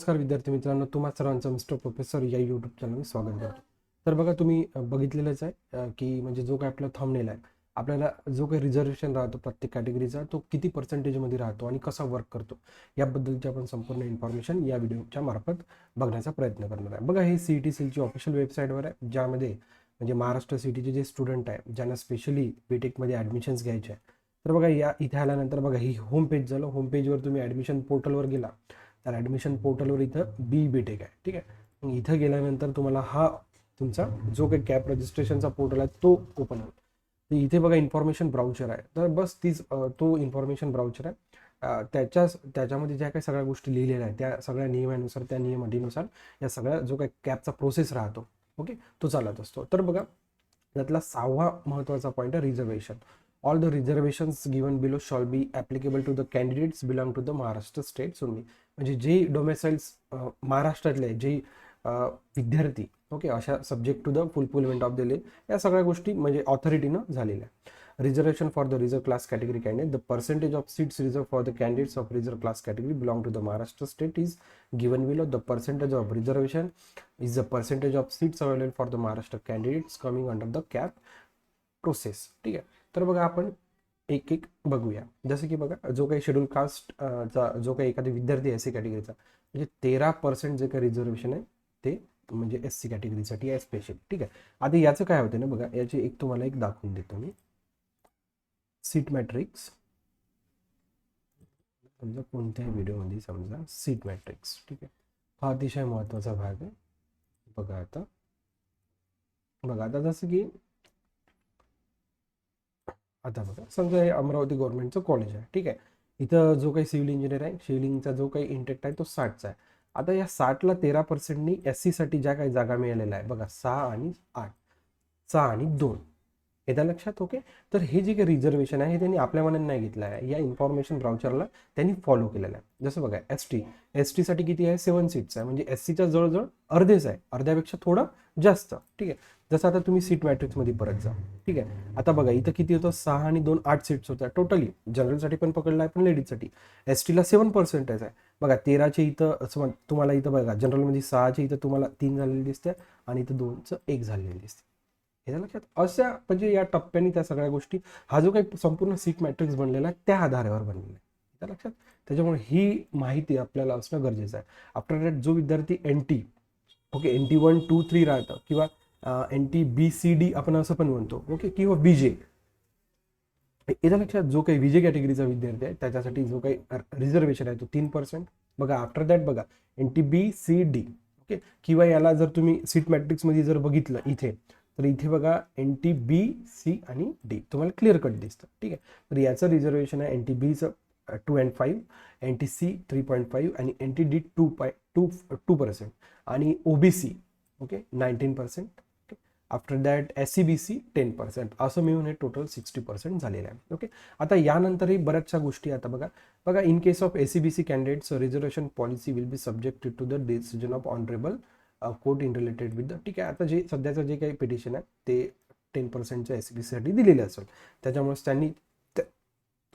नमस्कार विद्यार्थी मित्रांनो, तुम्हा सर्वांचं मिस्टर प्रोफेसर या यूट्यूब चॅनलवर स्वागत करतो. तर बघा, तुम्ही बघितलेलंच आहे की म्हणजे जो काही आपला थंबनेल आहे, आपल्याला जो काही रिझर्वेशन राहतो प्रत्येक कॅटेगरीचा, तो किती पर्सेंटेजमध्ये राहतो आणि कसा वर्क करतो याबद्दलची आपण संपूर्ण इन्फॉर्मेशन या व्हिडिओच्या मार्फत बघण्याचा प्रयत्न करणार आहे. बघा, हे CET सेलची ऑफिशियल वेबसाईटवर आहे, ज्यामध्ये म्हणजे महाराष्ट्र CETचे जे स्टुडंट आहे, ज्यांना स्पेशली बीटेकमध्ये ॲडमिशन्स घ्यायचे आहे. तर बघा, या इथे आल्यानंतर बघा, ही होम पेज झालं. होम पेजवर तुम्ही ॲडमिशन पोर्टलवर गेला तर ॲडमिशन पोर्टलवर इथं BBTech आहे, ठीक आहे. मग इथं गेल्यानंतर तुम्हाला हा तुमचा जो काही कॅप रजिस्ट्रेशनचा पोर्टल आहे तो ओपन होईल. तर इथे बघा इन्फॉर्मेशन ब्राउचर आहे. तर बस तीच तो इन्फॉर्मेशन ब्राउचर आहे. त्याच्यामध्ये ज्या काही सगळ्या गोष्टी लिहिलेल्या आहेत त्या सगळ्या नियमानुसार, त्या नियम अटीनुसार या सगळ्या जो काही कॅपचा प्रोसेस राहतो, ओके, तो चालत असतो. तर बघा, त्यातला 6वा महत्त्वाचा पॉईंट आहे reservation. All the reservations given below shall be applicable to the candidates belong to the Maharashtra states only. म्हणजे जे डोमेसाईल्स महाराष्ट्रातले जे विद्यार्थी, ओके, अशा subject to the fulfilment of दिले या सगळ्या गोष्टी म्हणजे ऑथॉरिटीनं झालेल्या. Reservation for the reserve class category candidate, the percentage of seats reserve for the candidates of reserve class category belong to the Maharashtra state is given below. The percentage of reservation is the percentage of seats available for the Maharashtra candidates coming under the cap process, ठीक आहे. तर बघा, आपण एक एक बघूया. जसं की बघा, जो काही शेड्यूल कास्ट चा जो काही एखादा विद्यार्थी आहे SC कॅटेगरीचा, म्हणजे 13% जे काही रिझर्वेशन आहे ते म्हणजे SC कॅटेगरीसाठी आहे स्पेशल, ठीक आहे. आता याचं काय होतं ना, बघा, याची एक तुम्हाला एक दाखवून देतो मी. सीट मॅट्रिक्स, समजा कोणत्याही व्हिडिओमध्ये समजा सीट मॅट्रिक्स, ठीक आहे, हा अतिशय महत्त्वाचा भाग आहे. बघा आता जसं की आता बघा, समजा हे अमरावती गव्हर्नमेंटचं कॉलेज आहे, ठीक आहे. इथं जो काही सिव्हिल इंजिनियर आहे, सिव्हिलिंगचा जो काही इंटेक्ट आहे तो 60चा आहे. आता या 60ला 13%नी SC साठी ज्या काही जागा मिळालेल्या आहे बघा, 6 आणि 8, 6 आणि 2, येत्या लक्षात, ओके. तर हे जे काही रिझर्वेशन आहे हे त्यांनी आपल्या मनाने नाही घेतलं आहे, या इन्फॉर्मेशन ब्राउचरला त्यांनी फॉलो केलेलं आहे. जसं बघा, एस टी साठी किती आहे, 7 सीट्स आहे, म्हणजे SCच्या जवळजवळ अर्धेच आहे, अर्ध्यापेक्षा थोडं जास्त, ठीक आहे. जसं आता तुम्ही सीट मॅट्रिक्समध्ये परत जा, ठीक आहे. आता बघा, इथं किती होतं, 6 आणि 2 8 सीट्स होत्या टोटली. जनरलसाठी पण पकडलं आहे, पण लेडीजसाठी. STला 7% आहे. बघा, 13चे इथं तुम्हाला इथं बघा, जनरलमध्ये 6चे इथं तुम्हाला 3 झालेले दिसते आणि इथं 2चं 1 झालेलं दिसते. हे लक्षात, अशा म्हणजे या टप्प्याने त्या सगळ्या गोष्टी, हा जो काही संपूर्ण सीट मॅट्रिक्स बनलेला आहे त्या आधारावर बनलेला आहे, त्या लक्षात. त्याच्यामुळे ही माहिती आपल्याला असणं गरजेचं आहे. आफ्टर दॅट जो विद्यार्थी NT, ओके, NT 1 2 3 राहतं, किंवा NT BCD आपण असं पण म्हणतो, ओके, किंवा BJ, याच्या लक्षात जो काही VJ कॅटेगरीचा विद्यार्थी आहे त्याच्यासाठी जो काही रिझर्वेशन आहे तो 3%. बघा, आफ्टर दॅट बघा, NT BCD, ओके, किंवा याला जर तुम्ही सीट मॅट्रिक्समध्ये जर बघितलं इथे, तर इथे बघा NT BC आणि D तुम्हाला क्लिअर कट दिसतं, ठीक आहे. तर याचं रिझर्वेशन आहे NT Bचं 2 and 5, NT C 3.5 आणि NT D 2% आणि OBC, okay, 19%. After that SCBC 10%, असं मिळून हे टोटल 60% झालेलं आहे, ओके. आता यानंतरही बऱ्याचशा गोष्टी आता बघा, in case of SCBC candidates reservation policy will be subjected to the decision of honourable court in related with the, ठीक आहे. आता जे सध्याचं जे काही पिटिशन आहे ते 10%च्या SCBCसाठी दिलेले असेल, त्याच्यामुळेच त्यांनी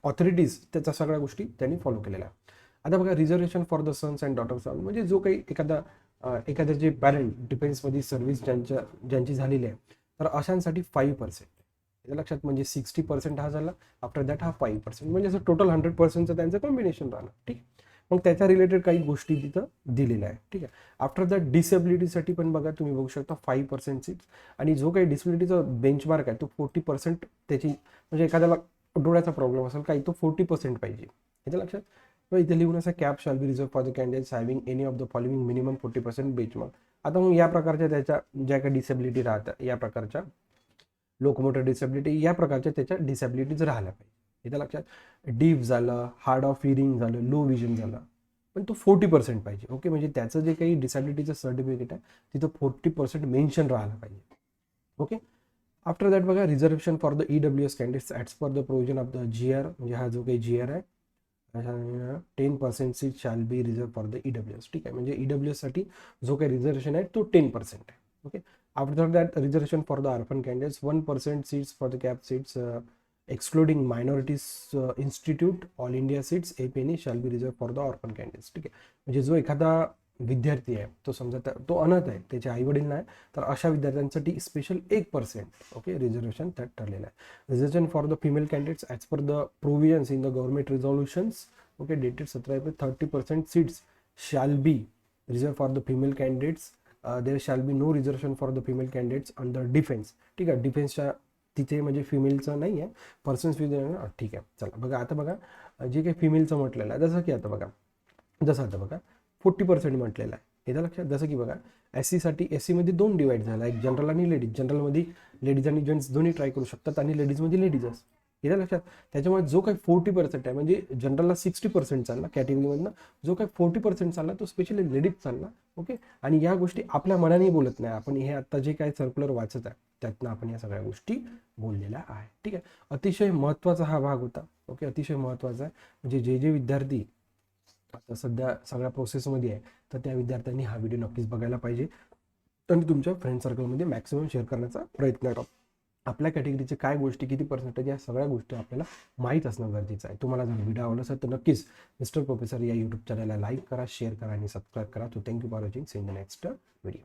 ऑथॉरिटीज त्याच्या सगळ्या गोष्टी त्यांनी फॉलो केलेल्या आहे. आता बघा, reservation for the sons and daughters, म्हणजे जो काही एखाद्या जे पॅरेंट डिफेन्समध्ये सर्व्हिस ज्यांची झालेली आहे, तर अशांसाठी 5%, याच्या लक्षात, म्हणजे 60% हा झाला. आफ्टर दॅट हा 5%, म्हणजे असं टोटल 100%चं त्यांचं कॉम्बिनेशन राहणार, ठीक. मग त्याच्या रिलेटेड काही गोष्टी तिथं दिलेल्या आहे, ठीक आहे. आफ्टर दॅट डिसेबिलिटीसाठी पण बघा, तुम्ही बघू शकता 5% सीट्स, आणि जो काही डिसेबिलिटीचा बेंचमार्क आहे तो 40% त्याची, म्हणजे एखाद्याला डोळ्याचा प्रॉब्लेम असेल काही, तो 40% पाहिजे, याच्या लक्षात. तर इथे लिहून असं, cap shall be reserve for the candidates having any of the following minimum 40% benchmark. आता मग या प्रकारच्या त्याच्या ज्या काही डिसेबिलिटी राहतात, या प्रकारच्या लोकोमोटर डिसेबिलिटी, या प्रकारच्या त्याच्या डिसेबिलिटीज राहिल्या पाहिजे, इथं लक्षात. डीफ झालं, हार्ड ऑफ हिअरिंग झालं, लो विजन झालं, पण तो 40% पाहिजे, ओके. म्हणजे त्याचं जे काही डिसेबिलिटीचं सर्टिफिकेट आहे तिथं 40% मेन्शन राहायला पाहिजे, ओके. आफ्टर दॅट बघा, reservation for the EWS candidates as per the provision of the GR, म्हणजे हा जो काही GR आहे, 10% seat shall be reserve for the EWS, ठीक आहे. म्हणजे EWS साठी जो काही रिझर्वेशन आहे तो 10% आहे, okay. After that reservation for the orphan candidates 1% seats for the cap seats excluding minorities institute all India seats APNE shall be reserve for the orphan candidates, ठीक आहे. म्हणजे जो एखादा विद्यार्थी आहे तो समजा तो अनाथ आहे, त्याचे आई वडील नाही, तर अशा विद्यार्थ्यांसाठी स्पेशल 1% ओके रिझर्वेशन त्यात ठरलेलं आहे. Reservation for the female candidates as per the provisions in the government resolutions okay dated 17 April 30% seats shall be reserve for the female candidates. There shall be no reservation for the female candidates under defence. ठीक आहे, डिफेन्सच्या तिथे म्हणजे फिमेलचं नाही आहे, persons with. ठीक आहे, चला बघा आता बघा जे काही फिमेलचं म्हटलेलं आहे जसं आता बघा 40% म्हटलेलं आहे. येतं लक्षात. जसं की बघा एस सीसाठी एस सीमध्ये 2 डिवाईड झाला, एक जनरल आणि लेडीज. जनरलमध्ये लेडीज आणि जेंट्स दोन्ही ट्राय करू शकतात आणि लेडीजमध्ये लेडीजच. येतं लक्षात. त्याच्यामुळे जो काही 40% आहे म्हणजे जनरलला 60% चालला कॅटेगरीमधनं, जो काही 40% चालला तो स्पेशली लेडीज चालला. ओके, आणि या गोष्टी आपल्या मनाने बोलत नाही आपण, हे आता जे काही सर्क्युलर वाचत आहे त्यातनं आपण या सगळ्या गोष्टी बोललेल्या आहे. ठीक आहे, अतिशय महत्त्वाचा हा भाग होता. ओके, अतिशय महत्त्वाचा आहे. म्हणजे जे विद्यार्थी आता सध्या सगळ्या प्रोसेसमध्ये आहे तर त्या विद्यार्थ्यांनी हा व्हिडिओ नक्कीच बघायला पाहिजे आणि तुमच्या फ्रेंड सर्कलमध्ये मॅक्सिमम शेअर करण्याचा प्रयत्न करा. आपल्या कॅटेगरीचे काय गोष्टी, किती पर्सेंटेज, या सगळ्या गोष्टी आपल्याला माहीत असणं गरजेचं आहे. तुम्हाला जर व्हिडिओ आवडला असेल तर नक्कीच मिस्टर प्रोफेसर या यूट्यूब चॅनलला लाईक करा, शेअर करा आणि सबस्क्राईब करा. So thank you for watching. See in the next video.